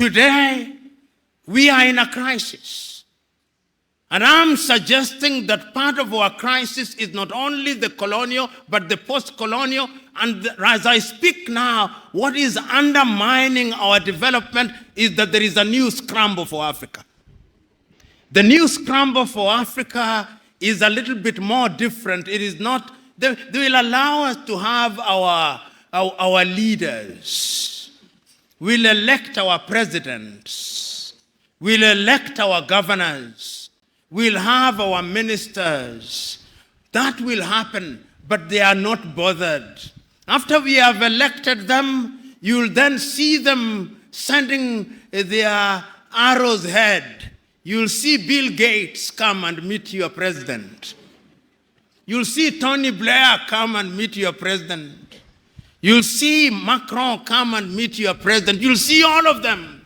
Today, we are in a crisis. And I'm suggesting that part of our crisis is not only the colonial, but the post-colonial. And as I speak now, what is undermining our development is that there is a new scramble for Africa. The new scramble for Africa is a little bit more different. It is not, they will allow us to have our leaders. We'll elect our presidents. We'll elect our governors. We'll have our ministers. That will happen, but they are not bothered. After we have elected them, you'll then see them sending their arrows ahead. You'll see Bill Gates come and meet your president. You'll see Tony Blair come and meet your president. You'll see Macron come and meet your president. You'll see all of them.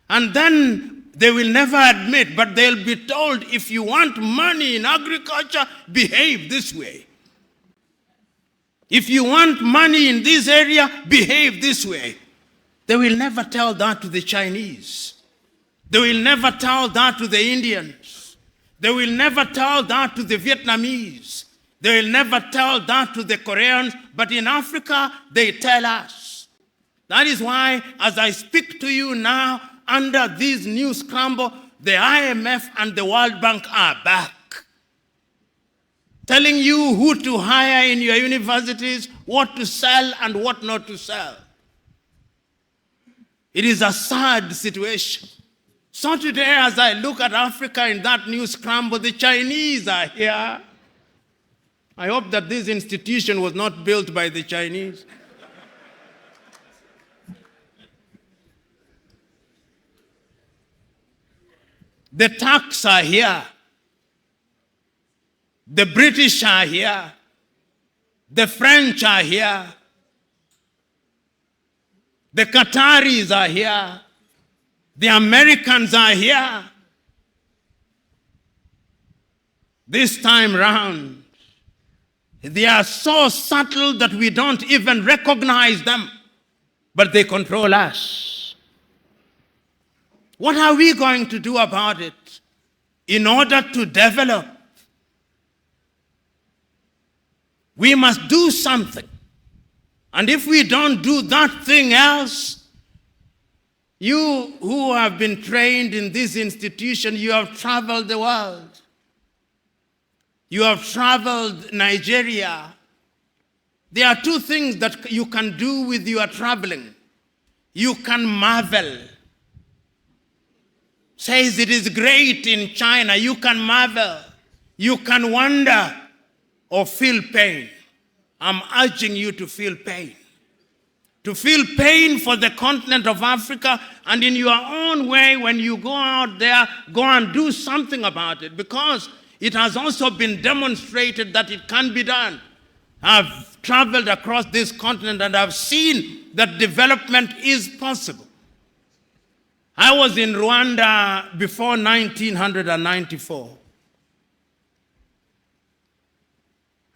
And then they will never admit, but they'll be told, if you want money in agriculture, behave this way. If you want money in this area, behave this way. They will never tell that to the Chinese. They will never tell that to the Indians. They will never tell that to the Vietnamese. They will never tell that to the Koreans, but in Africa, they tell us. That is why, as I speak to you now, under this new scramble, the IMF and the World Bank are back, telling you who to hire in your universities, what to sell and what not to sell. It is a sad situation. So today, as I look at Africa in that new scramble, the Chinese are here. I hope that this institution was not built by the Chinese. The Turks are here. The British are here. The French are here. The Qataris are here. The Americans are here. This time round, they are so subtle that we don't even recognize them, but they control us. What are we going to do about it in order to develop? We must do something. And if we don't do that thing else, you who have been trained in this institution, you have traveled the world. You have traveled Nigeria. There are two things that you can do with your traveling. You can marvel. Says it is great in China. You can marvel. You can wonder or feel pain. I'm urging you to feel pain. To feel pain for the continent of Africa, and in your own way, when you go out there, go and do something about it, because it has also been demonstrated that it can be done. I've traveled across this continent and I've seen that development is possible. I was in Rwanda before 1994.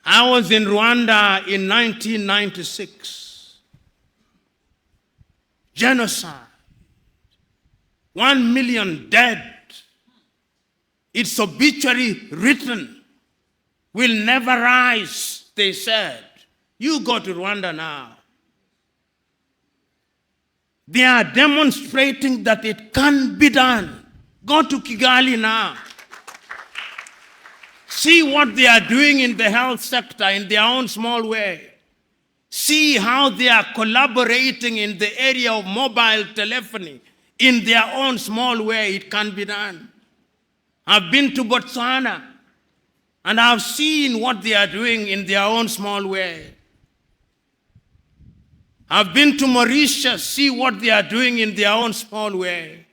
I was in Rwanda in 1996. Genocide. 1 million dead. Its obituary written. Will never rise, they said. You go to Rwanda now. They are demonstrating that it can be done. Go to Kigali now. See what they are doing in the health sector in their own small way. See how they are collaborating in the area of mobile telephony in their own small way. It can be done. I've been to Botswana and I've seen what they are doing in their own small way. I've been to Mauritius, see what they are doing in their own small way.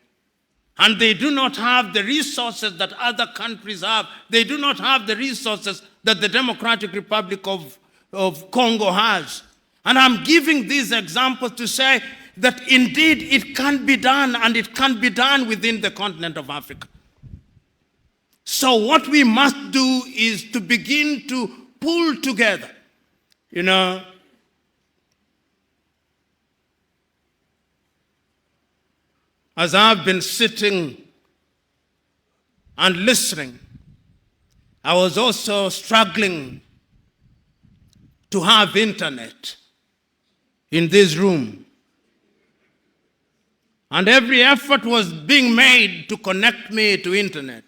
And they do not have the resources that other countries have. They do not have the resources that the Democratic Republic of Congo has. And I'm giving these examples to say that indeed it can be done, and it can be done within the continent of Africa. So what we must do is to begin to pull together, as I've been sitting and listening, I was also struggling to have internet in this room. And every effort was being made to connect me to internet.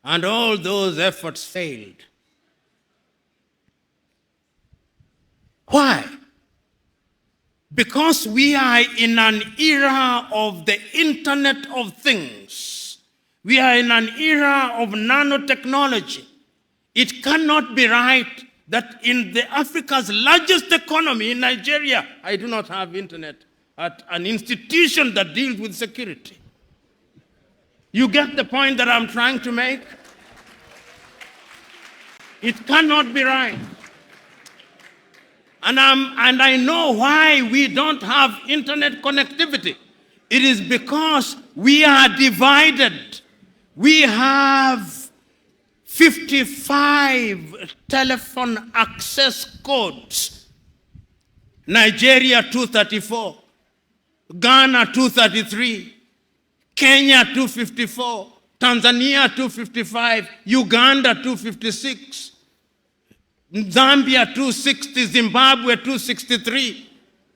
And all those efforts failed. Why? Because we are in an era of the Internet of Things. We are in an era of nanotechnology. It cannot be right that in Africa's largest economy, in Nigeria, I do not have internet at an institution that deals with security. You get the point that I'm trying to make? It cannot be right. And I know why we don't have internet connectivity. It is because we are divided. We have 55 telephone access codes. Nigeria 234, Ghana 233, Kenya 254, Tanzania 255, Uganda 256, Zambia 260, Zimbabwe 263.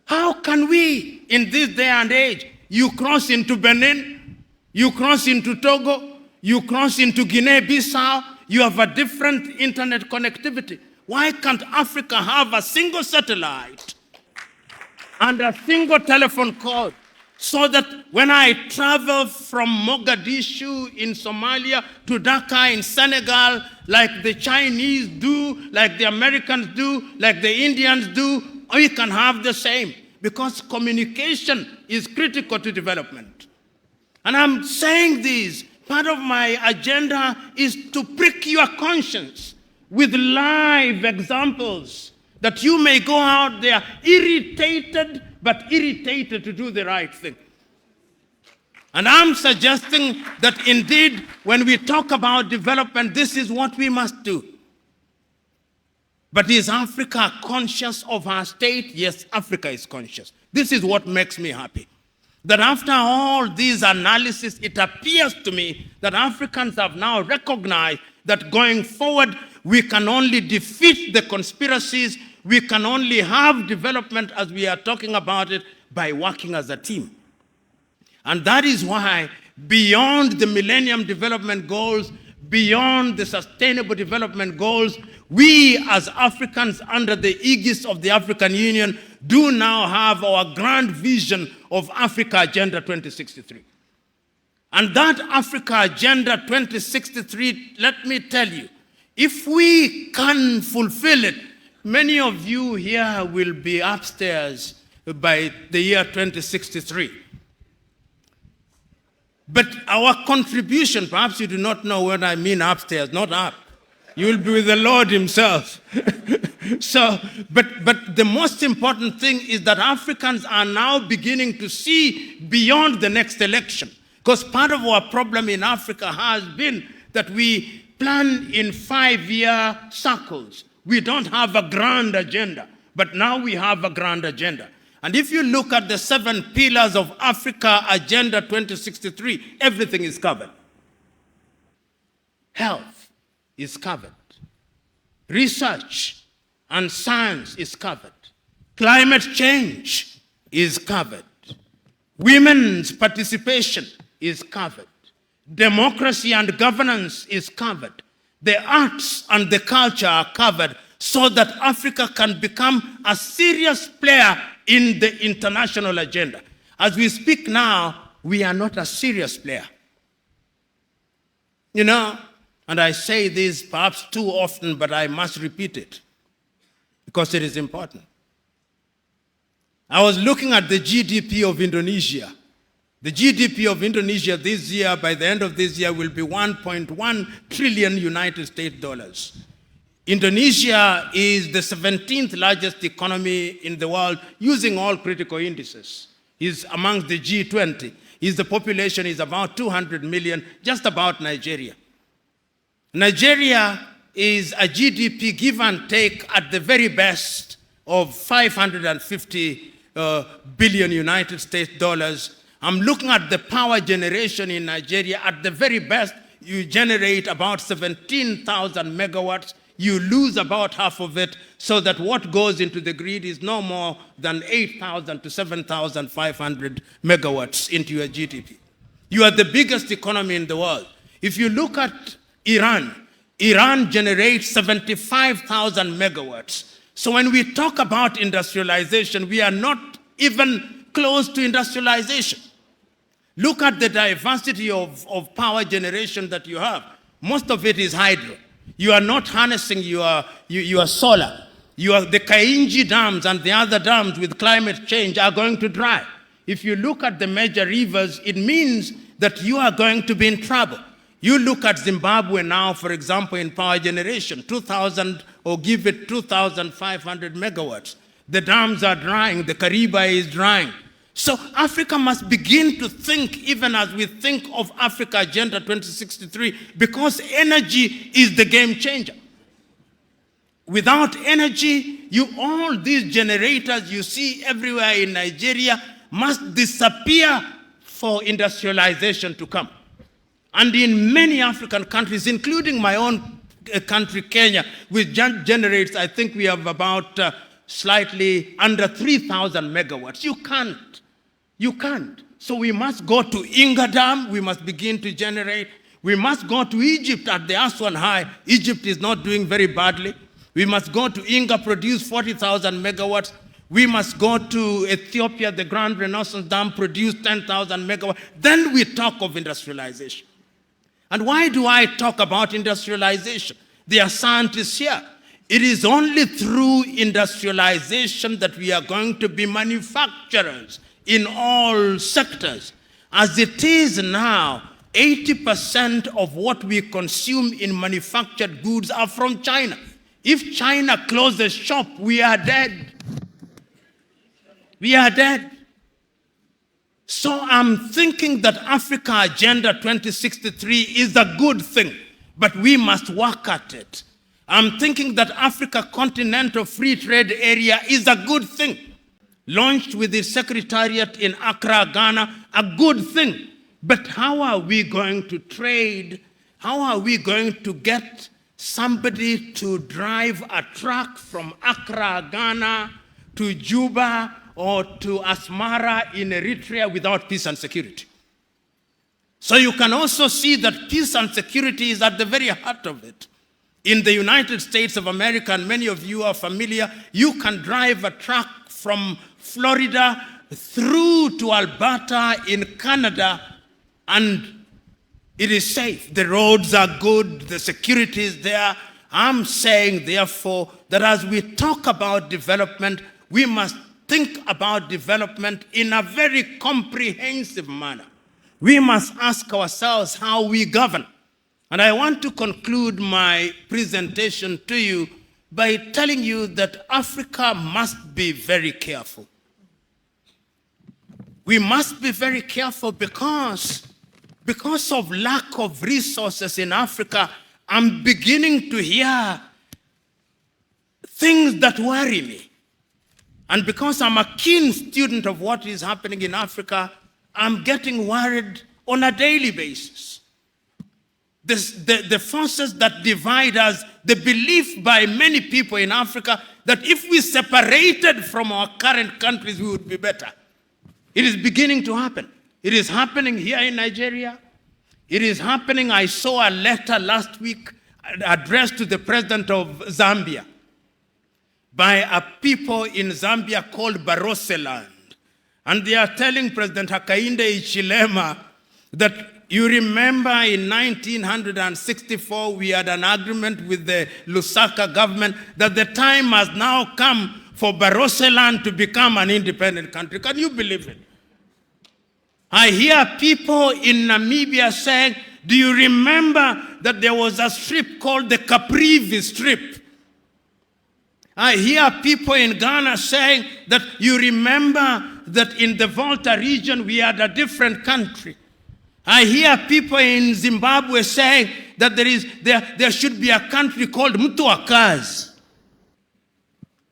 How can we, in this day and age, you cross into Benin, you cross into Togo, you cross into Guinea-Bissau, you have a different internet connectivity. Why can't Africa have a single satellite and a single telephone code so that when I travel from Mogadishu in Somalia to Dhaka in Senegal, like the Chinese do, like the Americans do, like the Indians do, we can have the same, because communication is critical to development. And I'm saying this, part of my agenda is to prick your conscience with live examples, that you may go out there irritated, but irritated to do the right thing. And I'm suggesting that indeed, when we talk about development, this is what we must do. But is Africa conscious of her state? Yes, Africa is conscious. This is what makes me happy. That after all these analysis, it appears to me that Africans have now recognized that going forward, we can only defeat the conspiracies, we can only have development as we are talking about it by working as a team. And that is why beyond the Millennium Development Goals, beyond the Sustainable Development Goals, we as Africans under the aegis of the African Union do now have our grand vision of Africa Agenda 2063. And that Africa Agenda 2063, let me tell you, if we can fulfill it, many of you here will be upstairs by the year 2063. But our contribution, perhaps you do not know what I mean upstairs, not up. You will be with the Lord himself. But the most important thing is that Africans are now beginning to see beyond the next election. Because part of our problem in Africa has been that we plan in 5-year circles. We don't have a grand agenda, but now we have a grand agenda. And if you look at the 7 pillars of Africa Agenda 2063, everything is covered. Health is covered. Research and science is covered. Climate change is covered. Women's participation is covered. Democracy and governance is covered. The arts and the culture are covered so that Africa can become a serious player in the international agenda. As we speak now, we are not a serious player. You know, and I say this perhaps too often, but I must repeat it because it is important. I was looking at the GDP of Indonesia. The GDP of Indonesia this year, by the end of this year, will be 1.1 trillion United States dollars. Indonesia is the 17th largest economy in the world using all critical indices. It's amongst the G20. The population is about 200 million, just about Nigeria. Nigeria is a GDP give and take at the very best of 550 billion United States dollars. I'm looking at the power generation in Nigeria. At the very best, you generate about 17,000 megawatts. You lose about half of it, so that what goes into the grid is no more than 8,000 to 7,500 megawatts into your GDP. You are the biggest economy in the world. If you look at Iran, Iran generates 75,000 megawatts. So when we talk about industrialization, we are not even close to industrialization. Look at the diversity of power generation that you have. Most of it is hydro. You are not harnessing your solar. The Kainji dams and the other dams with climate change are going to dry. If you look at the major rivers, it means that you are going to be in trouble. You look at Zimbabwe now, for example, in power generation, 2,000 or give it 2,500 megawatts. The dams are drying, the Kariba is drying. So Africa must begin to think, even as we think of Africa Agenda 2063, because energy is the game changer. Without energy, all these generators you see everywhere in Nigeria must disappear for industrialization to come. And in many African countries, including my own country, Kenya, which generates, I think we have about slightly under 3,000 megawatts. You can't. So we must go to Inga Dam, we must begin to generate. We must go to Egypt at the Aswan High. Egypt is not doing very badly. We must go to Inga, produce 40,000 megawatts. We must go to Ethiopia, the Grand Renaissance Dam, produce 10,000 megawatts. Then we talk of industrialization. And why do I talk about industrialization? There are scientists here. It is only through industrialization that we are going to be manufacturers in all sectors. As it is now, 80% of what we consume in manufactured goods are from China. If China closes shop, we are dead. We are dead. So I'm thinking that Africa Agenda 2063 is a good thing, but we must work at it. I'm thinking that Africa Continental Free Trade Area is a good thing. Launched with the Secretariat in Accra, Ghana, a good thing. But how are we going to trade? How are we going to get somebody to drive a truck from Accra, Ghana to Juba or to Asmara in Eritrea without peace and security? So you can also see that peace and security is at the very heart of it. In the United States of America, and many of you are familiar, you can drive a truck from Florida through to Alberta in Canada, and it is safe. The roads are good, the security is there. I'm saying, therefore, that as we talk about development, we must think about development in a very comprehensive manner. We must ask ourselves how we govern. And I want to conclude my presentation to you by telling you that Africa must be very careful. We must be very careful because of lack of resources in Africa. I'm beginning to hear things that worry me. And because I'm a keen student of what is happening in Africa, I'm getting worried on a daily basis. The forces that divide us, the belief by many people in Africa that if we separated from our current countries, we would be better. It is beginning to happen. It is happening here in Nigeria. It is happening. I saw a letter last week addressed to the president of Zambia by a people in Zambia called Baroseland. And they are telling President Hakainde Hichilema that you remember in 1964, we had an agreement with the Lusaka government that the time has now come for Baroseland to become an independent country. Can you believe it? I hear people in Namibia saying, do you remember that there was a strip called the Caprivi Strip? I hear people in Ghana saying that you remember that in the Volta region we had a different country. I hear people in Zimbabwe saying that there should be a country called Mtuakazi.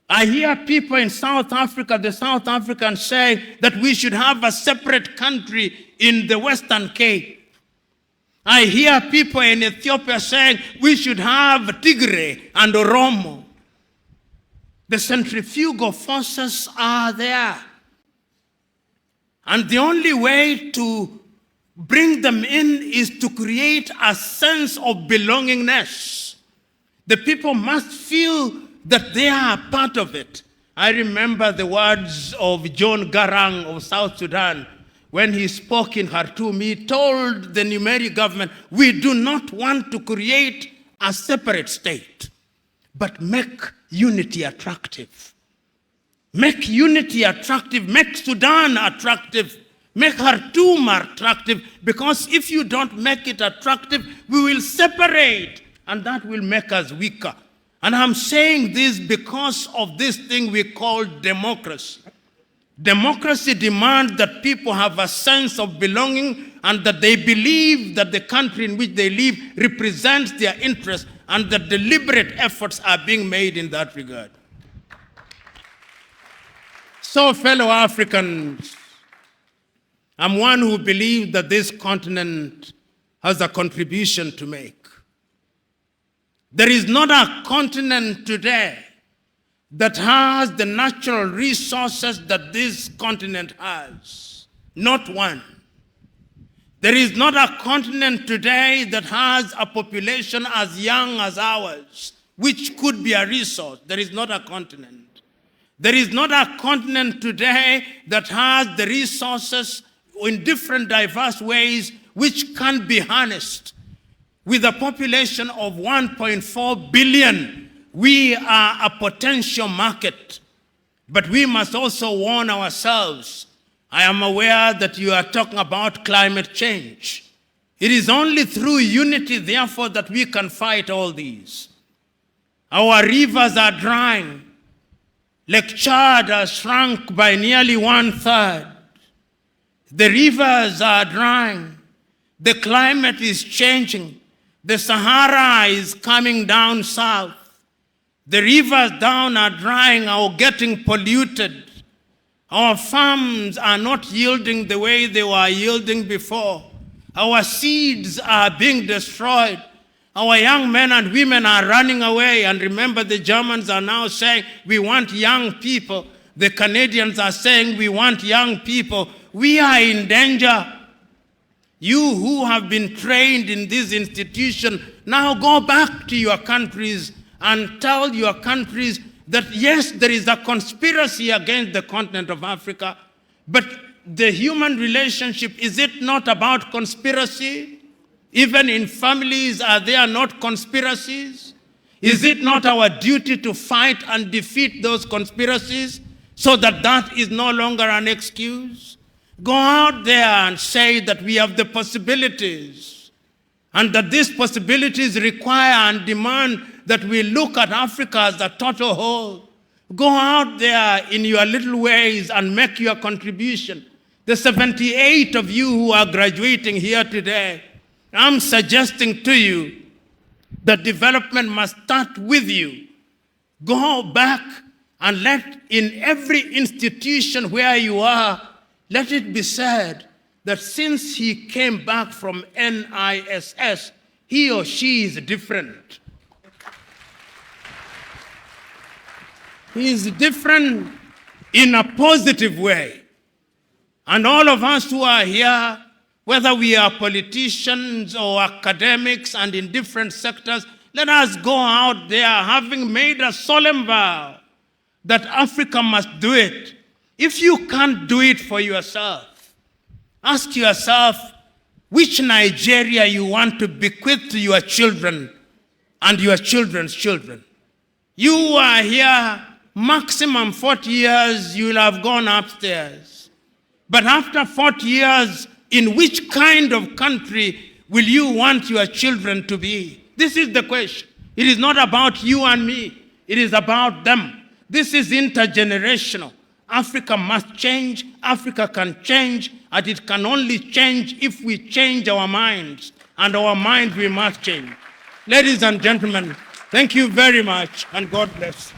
I hear people in South Africa, the South Africans, saying that we should have a separate country in the Western Cape. I hear people in Ethiopia saying we should have Tigray and Oromo. The centrifugal forces are there. And the only way to bring them in is to create a sense of belongingness. The people must feel that they are part of it. I remember the words of John Garang of South Sudan when he spoke in Khartoum. He told the Numeri government, we do not want to create a separate state, but make unity attractive. Make unity attractive, make Sudan attractive, make Khartoum attractive, because if you don't make it attractive, we will separate, and that will make us weaker. And I'm saying this because of this thing we call democracy. Democracy demands that people have a sense of belonging and that they believe that the country in which they live represents their interests and that deliberate efforts are being made in that regard. So, fellow Africans, I'm one who believes that this continent has a contribution to make. There is not a continent today that has the natural resources that this continent has. Not one. There is not a continent today that has a population as young as ours, which could be a resource. There is not a continent. There is not a continent today that has the resources in different diverse ways which can be harnessed. With a population of 1.4 billion, we are a potential market. But we must also warn ourselves. I am aware that you are talking about climate change. It is only through unity, therefore, that we can fight all these. Our rivers are drying. Lake Chad has shrunk by nearly 1/3. The rivers are drying. The climate is changing. The Sahara is coming down south. The rivers down are drying or getting polluted. Our farms are not yielding the way they were yielding before. Our seeds are being destroyed. Our young men and women are running away. And remember, the Germans are now saying, we want young people. The Canadians are saying, we want young people. We are in danger. You who have been trained in this institution, now go back to your countries and tell your countries that yes, there is a conspiracy against the continent of Africa, but the human relationship, is it not about conspiracy? Even in families, are there not conspiracies? Is it not our duty to fight and defeat those conspiracies so that that is no longer an excuse? Go out there and say that we have the possibilities and that these possibilities require and demand that we look at Africa as a total whole. Go out there in your little ways and make your contribution. The 78 of you who are graduating here today, I'm suggesting to you that development must start with you. Go back and let in every institution where you are, let it be said that since he came back from NISS, he or she is different. He is different in a positive way. And all of us who are here, whether we are politicians or academics and in different sectors, let us go out there having made a solemn vow that Africa must do it. If you can't do it for yourself, ask yourself which Nigeria you want to bequeath to your children and your children's children. You are here, maximum 40 years, you will have gone upstairs. But after 40 years, in which kind of country will you want your children to be? This is the question. It is not about you and me. It is about them. This is intergenerational. Africa must change, Africa can change, and it can only change if we change our minds, and our minds we must change. Ladies and gentlemen, thank you very much, and God bless.